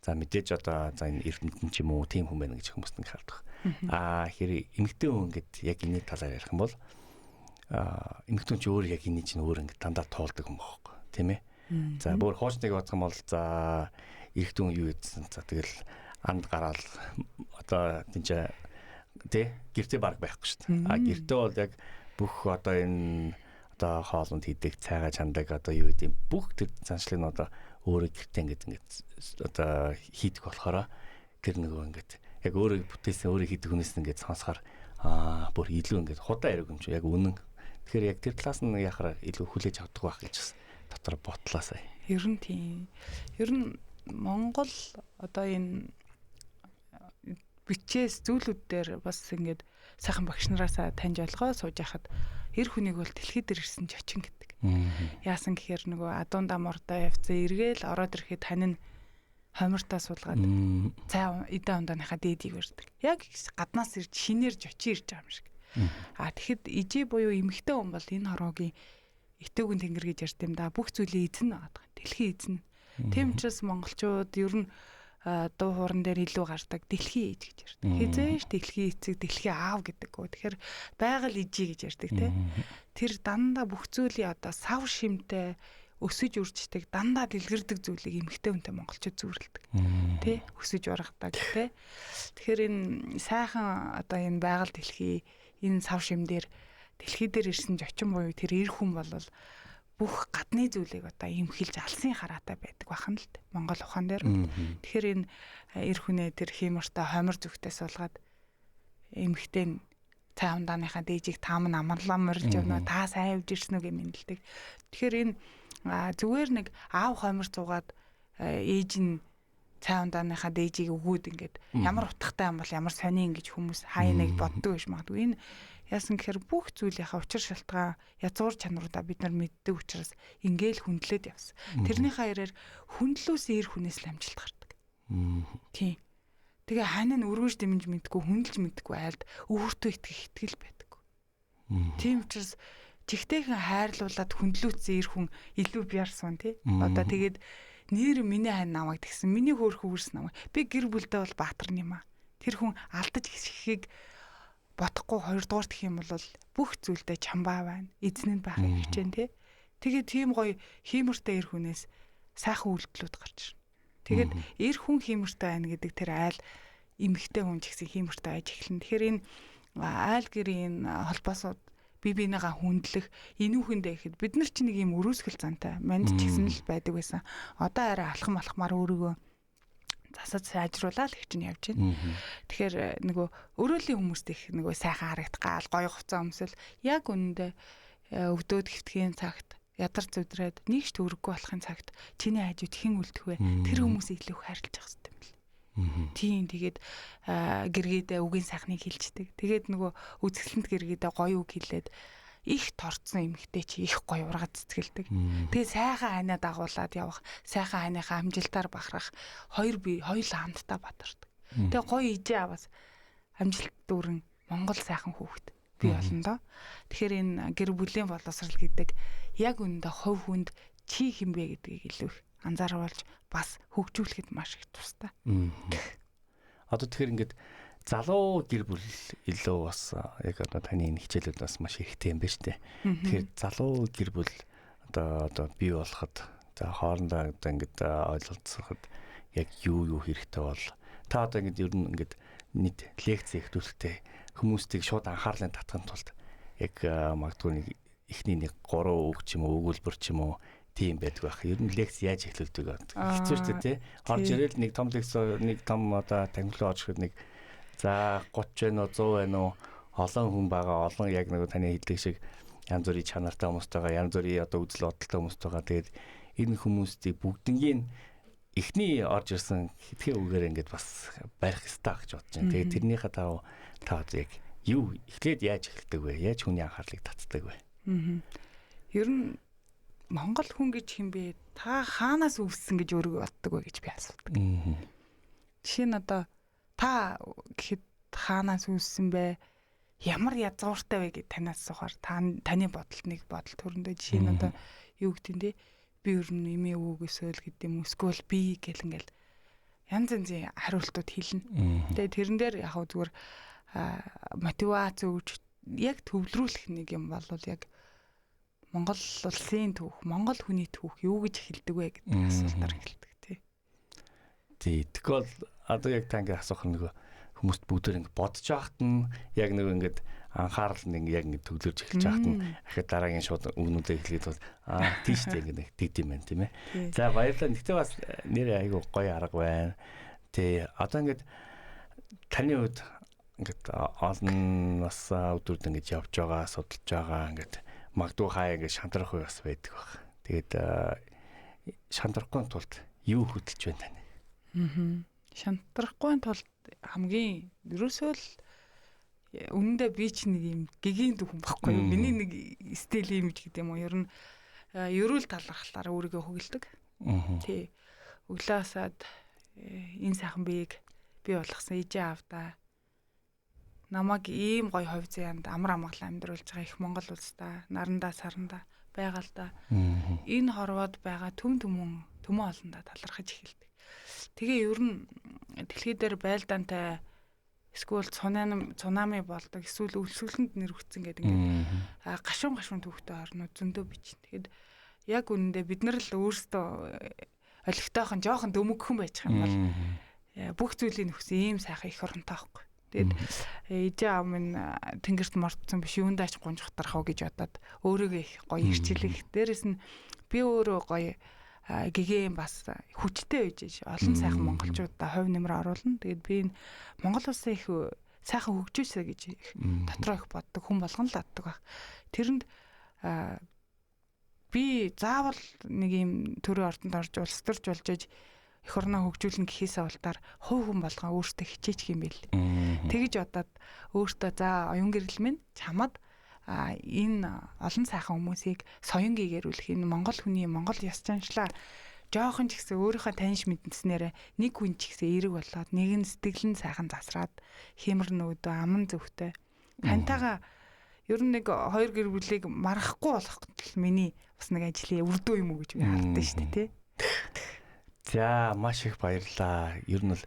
за мэдээж одоо за энэ эрдэмтэн ч юм уу тийм хүн байна гэж хүмүүс нэг хардаг. Хэрэг эмэгтэй хүн ингээд яг энэний талаар ярих юм бол эмэгтэй хүн ч өөр яг энэний чинь өөр ингээд дандаа тоолдог юм байхгүй тийм ээ. За бүр хоочныг бодох юм бол за эрэгтэй хүн юу гэдсэн за тэгэл анд гараал одоо тийч тий гэртээ баг байхгүй шүү дээ. Гэртээ бол яг бүх одоо энэ одоо хоолнд хийдэг цайгаа чандаг одоо юу гэдэм бүх тэр заншлыг нь одоо өөрөө гэртээ ингээд одоо хийдэг болохоор тэр нөгөө ингээд яг өөрөө бүтээсэн өөрөө хийдэг хүнээс ингээд сонсохоор бүр илүү ингээд худаа яриг юм чи яг үнэн. Тэгэхээр яг тэр талаас нь яхаар илүү хүлээж авдаг байх гэж бас дотор ботлаасаа. Ер нь тийм. Ер нь Монгол одоо энэ бичээс зүйлүүд дээр бас ингээд сайхан багш нараасаа таньж олгоо сууж яхад эр хүнийг бол дэлхий дээр ирсэн ч очин гэдэг. Яасан гэхээр нөгөө адуун дамурдаа явцсан эргээл ороод ирэхэд тань нь хомиртаа суулгаад цай эдэн ундааныхаа дээдийг өрдөг. Яг гаднаас ирж шинээрж очин ирж байгаа юм шиг. Тэгэхэд ижи буюу эмэгтэй хүн бол энэ хороогийн итэгүн тэнгэр гэж ярьд юм да. Бүх зүйлийн эзэн байгаа. Дэлхийн эзэн. Тийм учраас монголчууд ер нь дуу хууран дээр илүү гардаг дэлхийн ээж гэж ярьдаг. Хизээш дэлхийн эцэг, дэлхийн аав гэдэг. Тэгэхээр байгаль ижи гэж ярьдаг тий. Тэр дандаа бүх зүйлийн одоо сав шимтэй өсөж үрждэг, дандаа дэлгэрдэг зүйлийг эмэгтэй хүнтэй монголчууд зүрэлдэг. Тий? Өсөж ургадаг тий. Тэгэхээр энэ сайхан одоо энэ байгаль дэлхий энэ сав шимдэр дэлхий дээр ирсэн ч очин буюу тэр эр хүн бол бүх гадны зүйлийг одоо имхэлж алсын хараатай байдаг бахан л дээ. Монгол ухаан дээр. Тэгэхээр энэ эр хүнээ тэр хиймэртэй хомир зүгтээ суулгаад эмхтэй цай ундааныхаа дээжийг таам нь амарлаа морилж явна. Та сайн явж ирсэн үг юм хэлдэг. Тэгэхээр энэ зүгээр нэг аав хомир цугаад ээж нь цай ундааныхаа дээжийг өгөөд ингээд ямар утгатай юм бол ямар сони ингэж хүмүүс хай нэг боддог биш магадгүй. Энэ яасан гэхээр бүх зүйлийнхаа учир шалтгаан язгуур чанаруудаа бид нар мэддэг учраас ингээл хүндлээд явсан. Тэрнийхээ ярээр хүндлүүлсэн эр хүнээс л амжилт гардаг. Тийм. Тэгээ хань нь өргөж дэмж мэдгүй хүндэлж мэдгүй айлд өөртөө итгэх итгэл байдаг. Тийм учраас жигтэйхэн хайрлуулад хүндлүүлсэн эр хүн илүү бярсан тий. Одоо тэгээд нэр миний хань намайг тэгсэн. Миний хөөрхөн үрс намайг. Би гэр бүлдээ бол баатар юм аа. Тэр хүн алдаж хэсхийг бодохгүй хоёрдугаар гэх юм бол бүх зүйлдээ чамбаа байна. Эзэн нь байхыг хичээн тий. Тэгээд тийм гоё хиймэртэй эр хүнээс сайхан үйлдэлүүд гарч ирнэ. Тэгээд эр хүн хиймэртэй байна гэдэг тэр айл эмэгтэй хүн ч гэсэн хиймэртэй байж эхэлнэ. Тэгэхээр энэ айл гэрийн холбоосууд бие биенийгаа хүндлэх энүүхэндээ ихэд бид нар чинь нэг юм өрөөсгөл зантай манд ч гэсэн л байдаг байсан. Одоо арай алхамаар өөрийгөө засаж сайжруулаад их чинь явж байна. Тэгэхээр нөгөө өрөөлийн хүмүүст их нөгөө сайхан харагдгаал гоё хувцас өмсөл яг үнэндээ өвдөөд хэвтгэхийн цагт ядар зүдрээд нэг ч төрөггүй болохын цагт чиний хажууд хэн үлдэх вэ? Тэр хүмүүсийг илүү хайрлаж явах хэрэгтэй юм бэл. Тийм тэгээд гэргийдээ үгийн сайхныг хэлждэг. Тэгээд нөгөө үзэсгэлэнт гэргийдээ гоё үг хэлээд их торцсон эмэгтэй чи их гоё ургаад цэцгэлдэг. Тэгээд сайхан ханаа дагуулад явах, сайхан ханыхаа амжилтаар бахарах хоёулаа хамтдаа бадардаг. Тэгээд гоё ижээ аваас амжилт дүүрэн Монгол сайхан хүүхэд бий болно доо. Тэгэхээр энэ гэр бүлийн боловсрал гэдэг яг үүндээ хувь хүнд чи хинбэ гэдгийг илүү их анзааруулж бас хөгжүүлэхэд маш их тустай. Одоо тэгэхээр ингээд залуу гэр бүл илүү бас яг одоо таны энэ хичээлүүд бас маш хэрэгтэй юм байна шүү дээ. Тэгэхээр залуу гэр бүл одоо бий болоход за хоорондоо одоо ингээд ойлголцоход яг юу хэрэгтэй бол та одоо ингээд ер нь ингээд нийт лекц ихтүүлэхдээ хүмүүстийг шууд анхаарлын татахын тулд яг магадгүй нэг эхний нэг 3 үг ч юм уу өгүүлбэр ч юм уу тийм байдаг байх. Ер нь лекц яаж эхлүүлдэг хэцүү шүү дээ тий. Орж ирэл нэг том лекц нэг том одоо тахилгаа орж ирэхэд нэг за 30 байна уу 100 байна уу олон хүн байгаа олон яг нэг таны хэлдэг шиг янз бүрийн чанартай хүмүүстэйгээ янз бүрийн одоо үзэл бодолтой хүмүүстэйгээ тэгээд энэ хүмүүстийг бүгднийг эхний орж ирсэн хитгэн үгээр ингээд бас барих хэрэгтэй гэж бодож байна. Тэгээд тэрнийхээ та яг юу эхлээд яаж эхэлдэг вэ? Яаж хүний анхаарлыг татдаг вэ? Ер нь Монгол хүн гэж хэм бэ? Та хаанаас өвссөн гэж өөрийгөө боддог вэ гэж би асуудаг. Жишээ нь одоо та гэхэд хаанаас үүссэн бэ? Ямар язгууртай вэ гэж танаас асуухаар таны бодолд нэг бодол төрөндөө жишээ нь одоо юу гэдэг нь би ер нь эмээ өвгөөсөө л гэдэг юм эсвэл би гэл ингээл янз янзын хариултууд хэлнэ. Тэгээ тэрэн дээр яг зүгээр мотивац өгж яг төвлөрүүлэх нэг юм бол яг Монгол улсын түүх, Монгол хүний түүх юу гэж хэлдэг вэ гэдэг асуултаар хэлдэг тий. Тэгэхээр одоо яг та ингэ асуух нэг хүмүүст бүгдээр ингэ бодож байхад нь яг нэг ингэ анхаарал нэг яг ингэ төвлөрж эхэлж байхад нь ахад дараагийн шууд үгнүүдээ хэлгээд бол тийштэй ингэ тэгдэм байх тийм ээ. За баярлалаа. Гэхдээ бас нэр айгүй гоё арга байна. Тэ одоо ингэ таны хувьд ингэ олон бас өдрүүд ингэ явж байгаа, судалж байгаа ингэ магадгүй хаа ингэ шантрах үе бас байдаг баг. Тэгээд шантрахгүй тулд юу хөдөлж байна тань? Шантрахгүй тулд хамгийн ерөөсөө л үнэндээ би ч нэг юм гэгийн дүүхэн баггүй юу. Миний нэг стил имиж гэдэг юм уу. Ер нь ерөөл талархлаараа өөрийгөө хөглөдөг. Тий. Өглөөсаад энэ сайхан биеийг бий болгосон ижээ авдаа. Намайг ийм гоё хувь заяанд амар амгалан амьдруулж байгаа их Монгол улстай нарандаа сарандаа байгаалда. Энэ хорвоод байгаа төмөн олондоо талархаж эхэлдэг. Тэгээ ер нь дэлхий дээр байлдаантай эсвэл цунами болдог эсвэл өлсгөлөнд нэрвэгцэн гэдэг ингээд гашуун түүхтэй орнууд зөндөө бичнэ. Тэгэхэд яг үнэндээ бид нар л өөрсдөө олигтойхон жоохон дөмөгхөн байж байгаа юм бол бүх зүйлийг нөхсөн ийм сайхан их оронтой байхгүй. Тэгээд ижээ аав минь тэнгэрт мордсон биш юундаач гунжихтарах уу гэж бодоод өөрийгөө их гоё ирчлэх. Дээрэс нь би өөрөө гоё гэгээн бас хүчтэй байж олон сайхан монголчуудаа хувь нэмэр оруулна. Тэгээд би энэ Монгол улсаа их сайхан хөгжүүлсэ гэж дотроо их боддог хүн болгон л аддаг баг. Тэрэнд би заавал нэг юм төрийн ордонд орж улс төрж болж их орноо хөгжүүлнэ гэхээсээ болтаар хувь хүн болгоо өөртөө хичээчих юм бэл. Тэгэж бодоод өөртөө за оюун гэрэл минь чамд энэ олон сайхан хүмүүсийг соён гээгэрүүлэх энэ Монгол хүний Монгол ёс заншлаа жоохон ч ихсэн өөрийнхөө таньж мэднэснээр нэг хүн ч ихсэн эерэг болоод нэг нь сэтгэл нь сайхан засраад хэмэр нөөдөө аман зөвхтэй тантайгаа ер нь нэг хоёр гэр бүлийг марахгүй болох гэл миний бас нэг ажлын үрдөө юм уу гэж би хардсан шүү дээ тий. За маш их баярлалаа. Ер нь л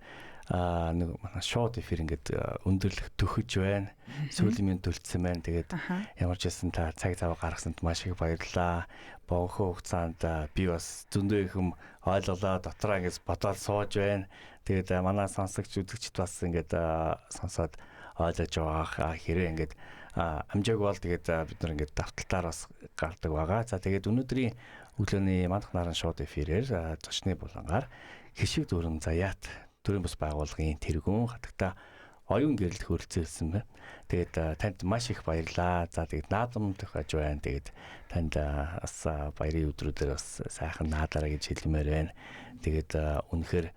нэг шоуд эфир ингээд өндөрлөх төхөж байна. Сүүлийн минь төлцсөн байна. Тэгээд ямар ч байсан та цаг зав гаргасанд маш их баярлалаа. Богино хугацаанд би бас зөндөө их юм ойлголоо. Дотроо ингээд бодоод сууж байна. Тэгээд манай сонсогч үзэгчд бас ингээд сонсоод ойлгож байгаа хэрэг ингээд амжааг бол тэгээд бид нар ингээд давталтаар бас гардаг байгаа. За тэгээд өнөөдрийн өглөөний мандах наран шоуд эфирээр зочны булангаар хишиг дүүрэн заяат төрийн бас байгууллагын тэргүүн хатагта оюун гэрэлд хөрөлцүүлсэн байна. Тэгээд танд маш их баярлалаа. За тэгээд наадам төхөж байна. Тэгээд танд бас баярын өдрүүдээр бас сайхан наадаараа гэж хэлмээр байна. Тэгээд үнэхээр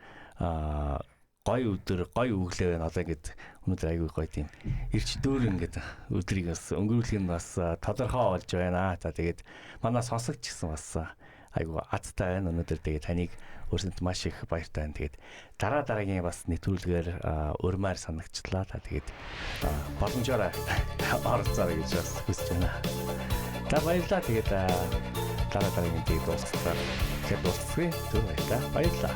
гоё өдөр, гоё өглөө байна. Одоо ингээд өнөөдөр аягүй гоё тийм ирч дөөр ингээд өдрийг бас өнгөрүүлэх нь бас тодорхой болж байна. За тэгээд манай сонсогч гэсэн бас айгүй азтай байна. Өнөөдөр тэгээд таныг өөрсөнд маш их баяртай байна. Тэгээд дараагийн бас нэвтрүүлгээр урмаар санагчлаа. Та тэгээд боломжоор оролцоорой гэж бас хүсэж байна. За баярлалаа. Тэгээд дараагийн тэгээд дуусгацгаа. Тэгэхээр дуусгая. Түр баярлалаа.